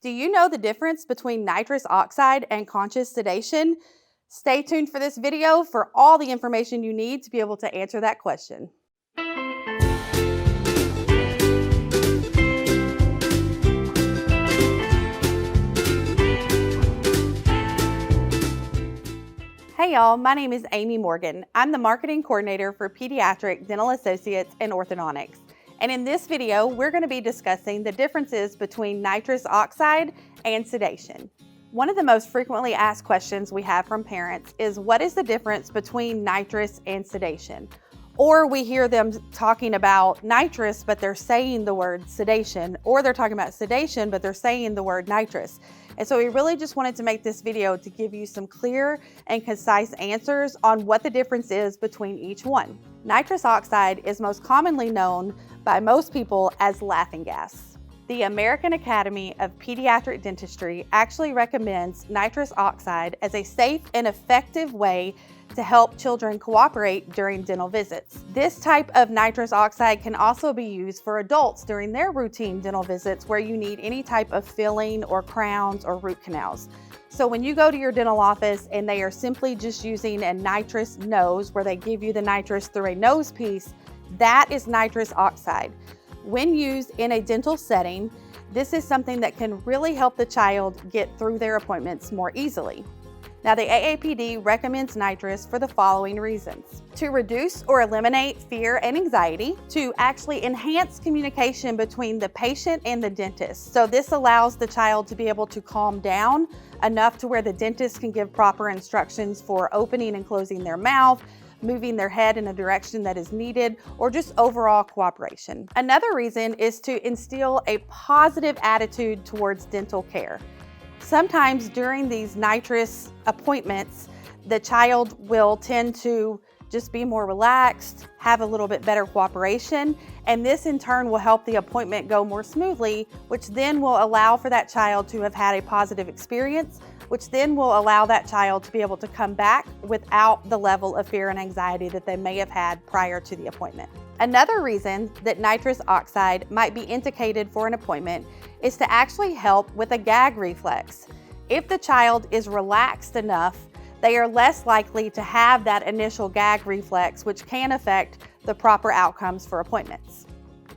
Do you know the difference between nitrous oxide and conscious sedation? Stay tuned for this video for all the information you need to be able to answer that question. Hey y'all, my name is Amy Morgan. I'm the marketing coordinator for Pediatric Dental Associates and Orthodontics. And in this video, we're going to be discussing the differences between nitrous oxide and sedation. One of the most frequently asked questions we have from parents is, what is the difference between nitrous and sedation? Or we hear them talking about nitrous, but they're saying the word sedation, or they're talking about sedation, but they're saying the word nitrous. And so we really just wanted to make this video to give you some clear and concise answers on what the difference is between each one. Nitrous oxide is most commonly known by most people as laughing gas. The American Academy of Pediatric Dentistry actually recommends nitrous oxide as a safe and effective way to help children cooperate during dental visits. This type of nitrous oxide can also be used for adults during their routine dental visits where you need any type of filling or crowns or root canals. So when you go to your dental office and they are simply just using a nitrous nose where they give you the nitrous through a nose piece, that is nitrous oxide. When used in a dental setting, this is something that can really help the child get through their appointments more easily. Now, the AAPD recommends nitrous for the following reasons: to reduce or eliminate fear and anxiety, to actually enhance communication between the patient and the dentist. So this allows the child to be able to calm down enough to where the dentist can give proper instructions for opening and closing their mouth, moving their head in a direction that is needed, or just overall cooperation. Another reason is to instill a positive attitude towards dental care. Sometimes during these nitrous appointments, the child will tend to just be more relaxed, have a little bit better cooperation, and this in turn will help the appointment go more smoothly, which then will allow for that child to have had a positive experience, which then will allow that child to be able to come back without the level of fear and anxiety that they may have had prior to the appointment. Another reason that nitrous oxide might be indicated for an appointment is to actually help with a gag reflex. If the child is relaxed enough, they are less likely to have that initial gag reflex, which can affect the proper outcomes for appointments.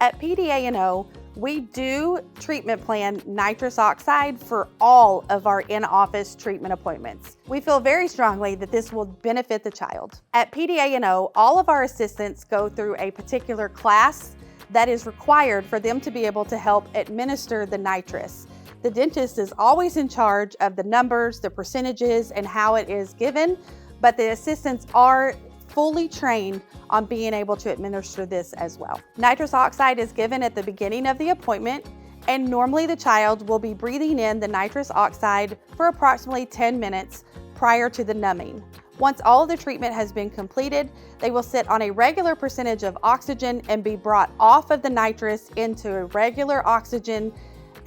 At PDA&O, we do treatment plan nitrous oxide for all of our in-office treatment appointments. We feel very strongly that this will benefit the child. At PDA&O, all of our assistants go through a particular class that is required for them to be able to help administer the nitrous. The dentist is always in charge of the numbers, the percentages, and how it is given, but the assistants are fully trained on being able to administer this as well. Nitrous oxide is given at the beginning of the appointment, and normally the child will be breathing in the nitrous oxide for approximately 10 minutes prior to the numbing. Once all of the treatment has been completed, they will sit on a regular percentage of oxygen and be brought off of the nitrous into a regular oxygen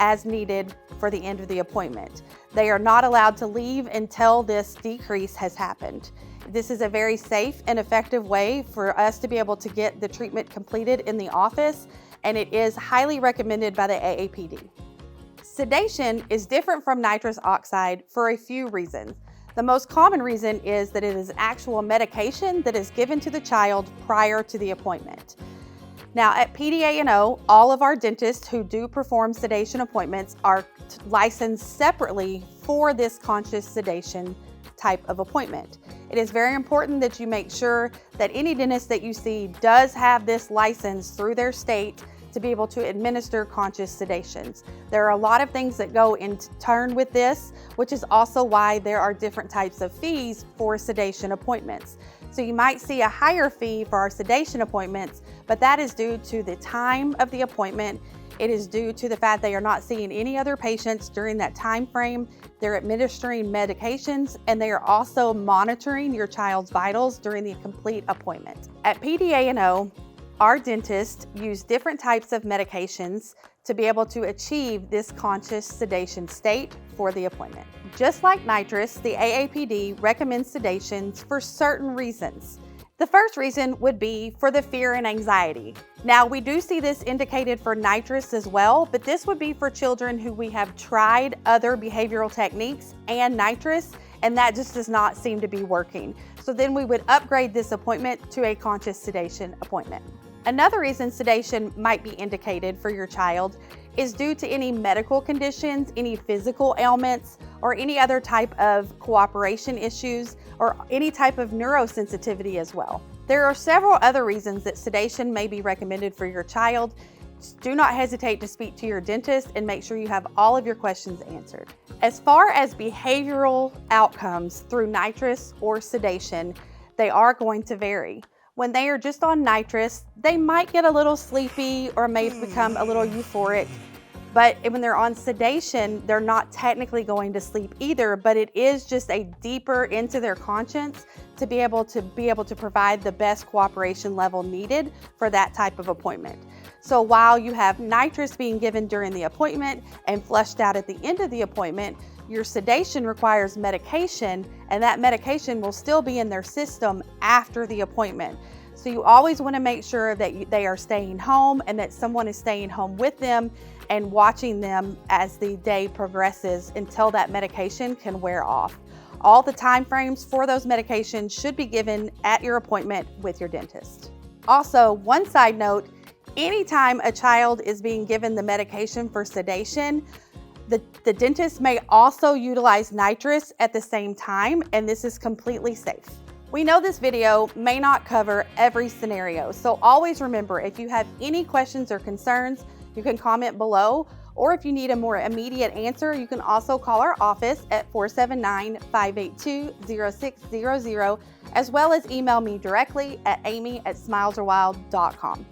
as needed for the end of the appointment. They are not allowed to leave until this decrease has happened. This is a very safe and effective way for us to be able to get the treatment completed in the office, and it is highly recommended by the AAPD. Sedation is different from nitrous oxide for a few reasons. The most common reason is that it is actual medication that is given to the child prior to the appointment. Now at PDA&O, all of our dentists who do perform sedation appointments are licensed separately for this conscious sedation type of appointment. It is very important that you make sure that any dentist that you see does have this license through their state to be able to administer conscious sedations. There are a lot of things that go in turn with this, which is also why there are different types of fees for sedation appointments. So you might see a higher fee for our sedation appointments, but that is due to the time of the appointment. It is due to the fact they are not seeing any other patients during that time frame. They're administering medications, and they are also monitoring your child's vitals during the complete appointment. At PDA&O, our dentists use different types of medications to be able to achieve this conscious sedation state for the appointment. Just like nitrous, the AAPD recommends sedations for certain reasons. The first reason would be for the fear and anxiety. Now, we do see this indicated for nitrous as well, but this would be for children who we have tried other behavioral techniques and nitrous, and that just does not seem to be working. So then we would upgrade this appointment to a conscious sedation appointment. Another reason sedation might be indicated for your child is due to any medical conditions, any physical ailments, or any other type of cooperation issues, or any type of neurosensitivity as well. There are several other reasons that sedation may be recommended for your child. Do not hesitate to speak to your dentist and make sure you have all of your questions answered. As far as behavioral outcomes through nitrous or sedation, they are going to vary. When they are just on nitrous, they might get a little sleepy or may become a little euphoric. But when they're on sedation, they're not technically going to sleep either, but it is just a deeper into their conscience to be able to provide the best cooperation level needed for that type of appointment. So while you have nitrous being given during the appointment and flushed out at the end of the appointment, your sedation requires medication, and that medication will still be in their system after the appointment. So you always want to make sure that they are staying home and that someone is staying home with them and watching them as the day progresses until that medication can wear off. All the time frames for those medications should be given at your appointment with your dentist. Also, one side note, anytime a child is being given the medication for sedation, the dentist may also utilize nitrous at the same time, and this is completely safe. We know this video may not cover every scenario, so always remember, if you have any questions or concerns, you can comment below, or if you need a more immediate answer, you can also call our office at 479-582-0600, as well as email me directly at amy@smilesarwild.com.